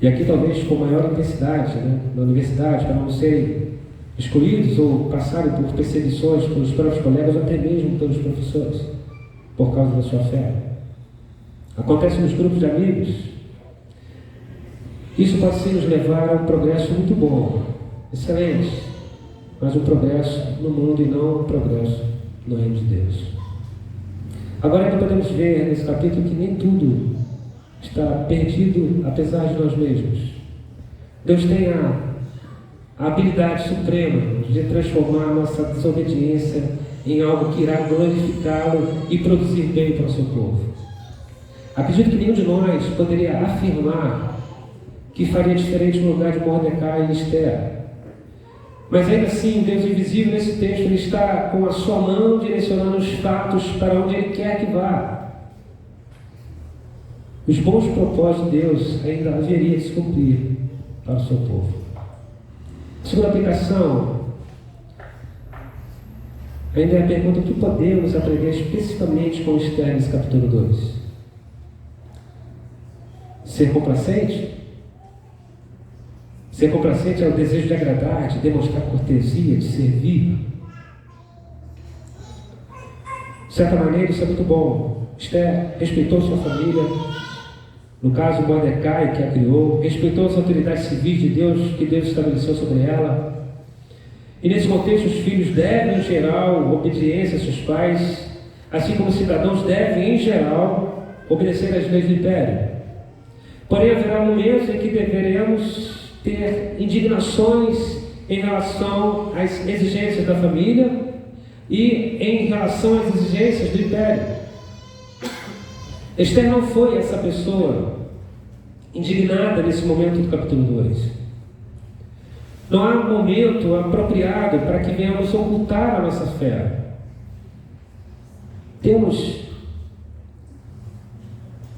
E aqui talvez com maior intensidade, né? Na universidade, para não serem excluídos ou passarem por perseguições pelos próprios colegas ou até mesmo pelos professores, por causa da sua fé. Acontece nos grupos de amigos. Isso pode sim nos levar a um progresso muito bom, excelente, mas um progresso no mundo e não um progresso no reino de Deus. Agora ainda podemos ver nesse capítulo que nem tudo está perdido apesar de nós mesmos. Deus tem a habilidade suprema de transformar a nossa desobediência em algo que irá glorificá-lo e produzir bem para o seu povo. Acredito que nenhum de nós poderia afirmar que faria diferente no lugar de Mordecai e Esther. Mas ainda assim, Deus invisível nesse texto, Ele está com a sua mão direcionando os fatos para onde Ele quer que vá. Os bons propósitos de Deus ainda haveria de se cumprir para o seu povo. Segunda aplicação, ainda é a pergunta que podemos aprender especificamente com Esther nesse capítulo 2. Ser complacente? Ser complacente é o desejo de agradar, de demonstrar cortesia, de servir. De certa maneira, isso é muito bom. Esther respeitou sua família, no caso Mordecai, que a criou, respeitou as autoridades civis de Deus, que Deus estabeleceu sobre ela. E nesse contexto, os filhos devem, em geral, obediência a seus pais, assim como os cidadãos devem, em geral, obedecer às leis do império. Porém, haverá momentos em que deveremos ter indignações em relação às exigências da família e em relação às exigências do império. Esther não foi essa pessoa indignada nesse momento do capítulo 2. Não há um momento apropriado para que venhamos ocultar a nossa fé.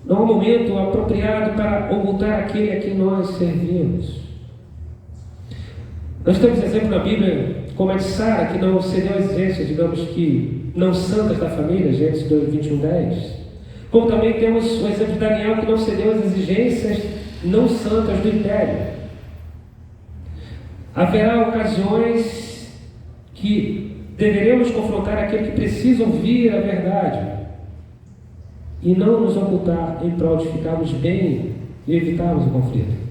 Não há um momento apropriado para ocultar aquele a quem nós servimos. Nós temos exemplo na Bíblia, como a de Sara, que não cedeu às exigências, digamos que não santas da família, Gênesis 21:10. Como também temos o exemplo de Daniel, que não cedeu às exigências não santas do império. Haverá ocasiões que deveremos confrontar aquele que precisa ouvir a verdade e não nos ocultar em prol de ficarmos bem e evitarmos o conflito.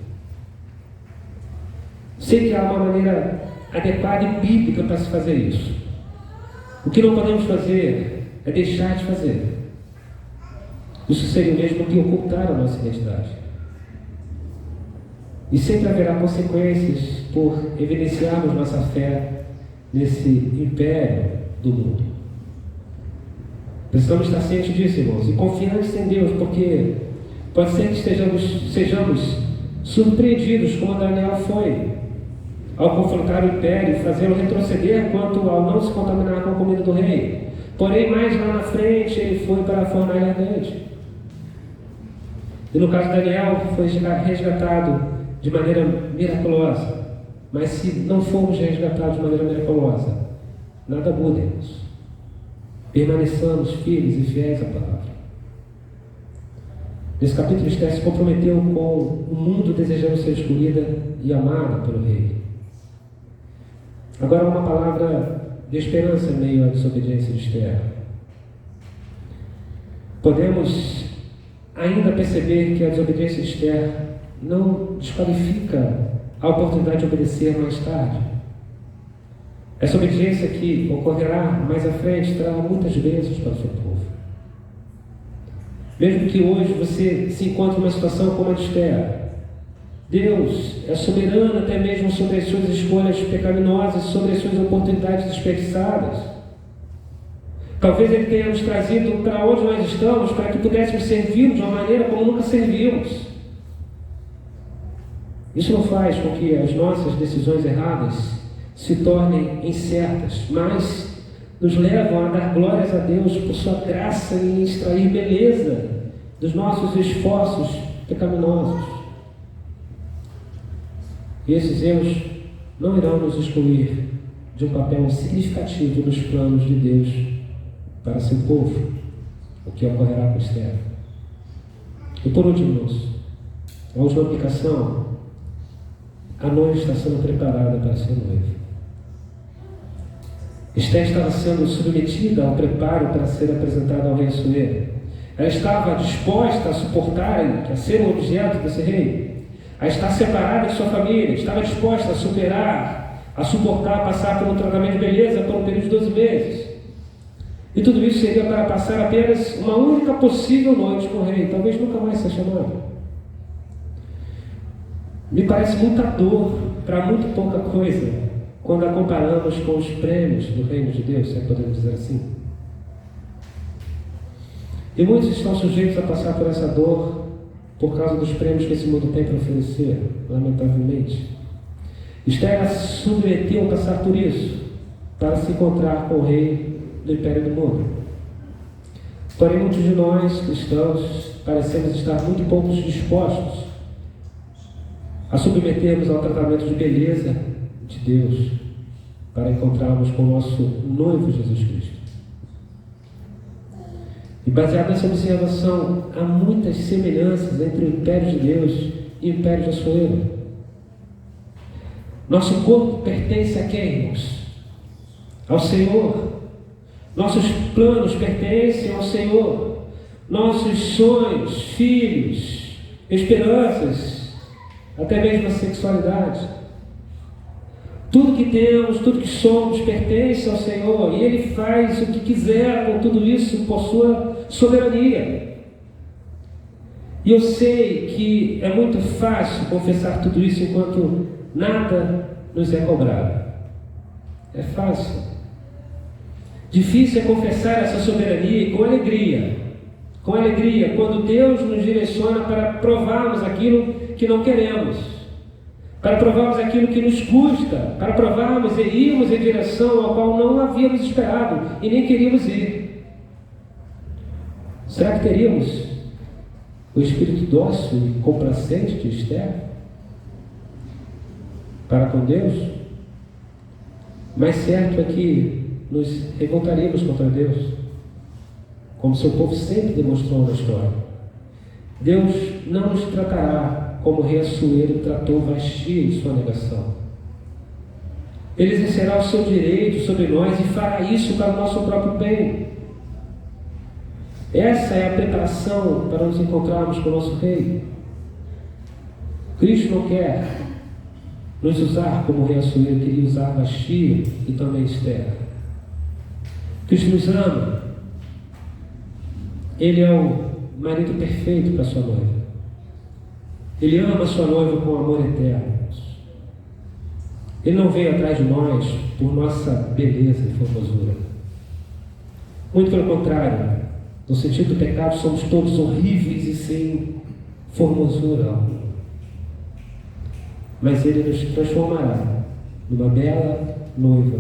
Sei que há uma maneira adequada e bíblica para se fazer isso. O que não podemos fazer é deixar de fazer. Isso seria o mesmo que ocultar a nossa identidade. E sempre haverá consequências por evidenciarmos nossa fé nesse império do mundo. Precisamos estar cientes disso, irmãos, e confiantes em Deus, porque pode ser que sejamos surpreendidos, como Daniel foi, ao confrontar o império e fazê-lo retroceder quanto ao não se contaminar com a comida do rei. Porém, mais lá na frente, ele foi para a fornalha ardente. E no caso de Daniel, foi resgatado de maneira miraculosa. Mas se não formos resgatados de maneira miraculosa, nada muda, irmãos. Permaneçamos firmes e fiéis à palavra. Nesse capítulo, Esther se comprometeu com o mundo desejando ser escolhida e amada pelo rei. Agora, uma palavra de esperança em meio à desobediência de Esther. Podemos ainda perceber que a desobediência de Esther não desqualifica a oportunidade de obedecer mais tarde. Essa obediência que ocorrerá mais à frente trará muitas bênçãos para o seu povo. Mesmo que hoje você se encontre numa situação como a de Esther, Deus é soberano até mesmo sobre as suas escolhas pecaminosas, sobre as suas oportunidades desperdiçadas. Talvez Ele tenha nos trazido para onde nós estamos, para que pudéssemos servir de uma maneira como nunca servimos. Isso não faz com que as nossas decisões erradas se tornem incertas, mas nos levam a dar glórias a Deus por sua graça em extrair beleza dos nossos esforços pecaminosos. E esses erros não irão nos excluir de um papel significativo nos planos de Deus para seu povo, o que ocorrerá com Esther. E por último, irmãos, a última aplicação: a noiva está sendo preparada para ser noiva. Esther estava sendo submetida ao preparo para ser apresentada ao rei Assuero. Ela estava disposta a suportar, a ser um objeto desse rei, a estar separada de sua família, estava disposta a superar, a suportar, a passar por um tratamento de beleza por um período de 12 meses. E tudo isso seria para passar apenas uma única possível noite com o rei, talvez nunca mais ser chamado. Me parece muita dor para muito pouca coisa, quando a comparamos com os prêmios do reino de Deus, se podemos dizer assim. E muitos estão sujeitos a passar por essa dor por causa dos prêmios que esse mundo tem para oferecer, lamentavelmente. Esther se submeteu a passar por isso, para se encontrar com o rei do Império do Mundo. Porém, muitos de nós, cristãos, parecemos estar muito pouco dispostos a submetermos ao tratamento de beleza de Deus para encontrarmos com o nosso noivo Jesus Cristo. E baseado nessa observação, há muitas semelhanças entre o Império de Deus e o Império de Assuero. Nosso corpo pertence a quem, irmãos? Ao Senhor. Nossos planos pertencem ao Senhor. Nossos sonhos, filhos, esperanças, até mesmo a sexualidade. Tudo que temos, tudo que somos pertence ao Senhor, e Ele faz o que quiser com tudo isso por sua soberania. E eu sei que é muito fácil confessar tudo isso enquanto nada nos é cobrado. É fácil. Difícil é confessar essa soberania com alegria. Com alegria, quando Deus nos direciona para provarmos aquilo que não queremos, para provarmos aquilo que nos custa, para provarmos e irmos em direção ao qual não havíamos esperado e nem queríamos ir. Será que teríamos o espírito dócil e complacente de Esther para com Deus? Mas certo é que nos revoltaríamos contra Deus, como seu povo sempre demonstrou na história. Deus não nos tratará como o rei Assuero tratou Vasti em sua negação. Ele exercerá o seu direito sobre nós e fará isso para o nosso próprio bem. Essa é a preparação para nos encontrarmos com o nosso rei. Cristo não quer nos usar como o rei Assuero queria usar Vasti e também Esther. Cristo nos ama. Ele é o marido perfeito para sua noiva. Ele ama a sua noiva com amor eterno. Ele não veio atrás de nós por nossa beleza e formosura. Muito pelo contrário, no sentido do pecado, somos todos horríveis e sem formosura alguma. Mas Ele nos transformará numa bela noiva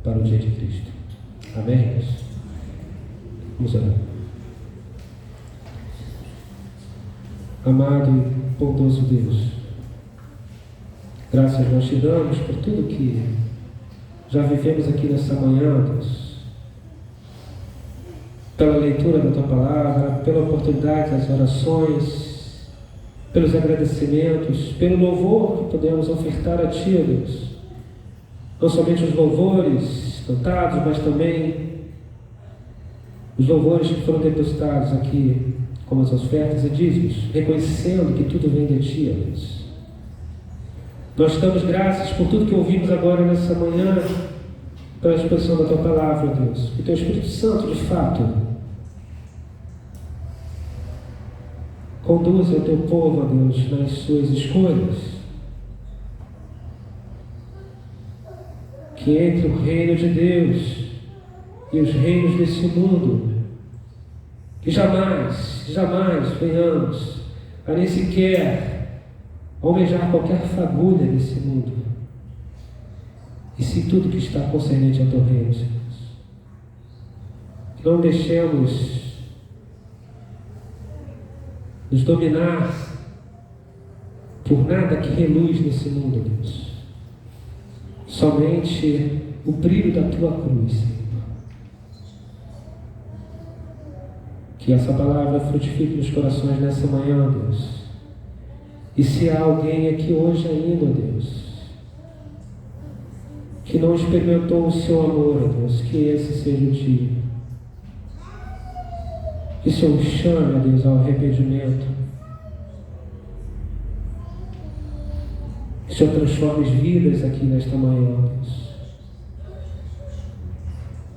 para o dia de Cristo. Amém? Vamos orar. Amado e bondoso Deus, graças nós te damos por tudo que já vivemos aqui nessa manhã, Deus. Pela leitura da Tua Palavra, pela oportunidade das orações, pelos agradecimentos, pelo louvor que podemos ofertar a Ti, Deus. Não somente os louvores cantados, mas também os louvores que foram depositados aqui como as ofertas e dízimos, reconhecendo que tudo vem de Ti, Deus. Nós damos graças por tudo que ouvimos agora nessa manhã, pela exposição da Tua Palavra, Deus. Que Teu Espírito Santo, de fato, conduza o Teu povo, Deus, nas suas escolhas. Que entre o reino de Deus e os reinos desse mundo, que jamais venhamos a nem sequer almejar qualquer fagulha nesse mundo, e sim tudo que está concernente ao Teu reino, Senhor. Que não deixemos nos dominar por nada que reluz nesse mundo, Deus. Somente o brilho da Tua cruz, Senhor. Que essa palavra frutifique nos corações nessa manhã, Deus. E se há alguém aqui hoje ainda, Deus, que não experimentou o Seu amor, Deus, que esse seja o dia. Que o Senhor chame, Deus, ao arrependimento. Que o Senhor transforme as vidas aqui nesta manhã, Deus.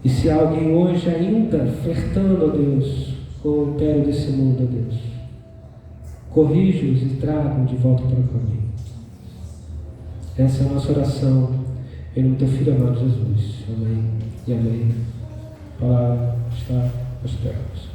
E se há alguém hoje ainda flertando, Deus, com o império desse mundo, Deus, corrija-os e traga-os de volta para o caminho. Essa é a nossa oração, em nome do Teu Filho amado Jesus. Amém e amém. A palavra está nas telas.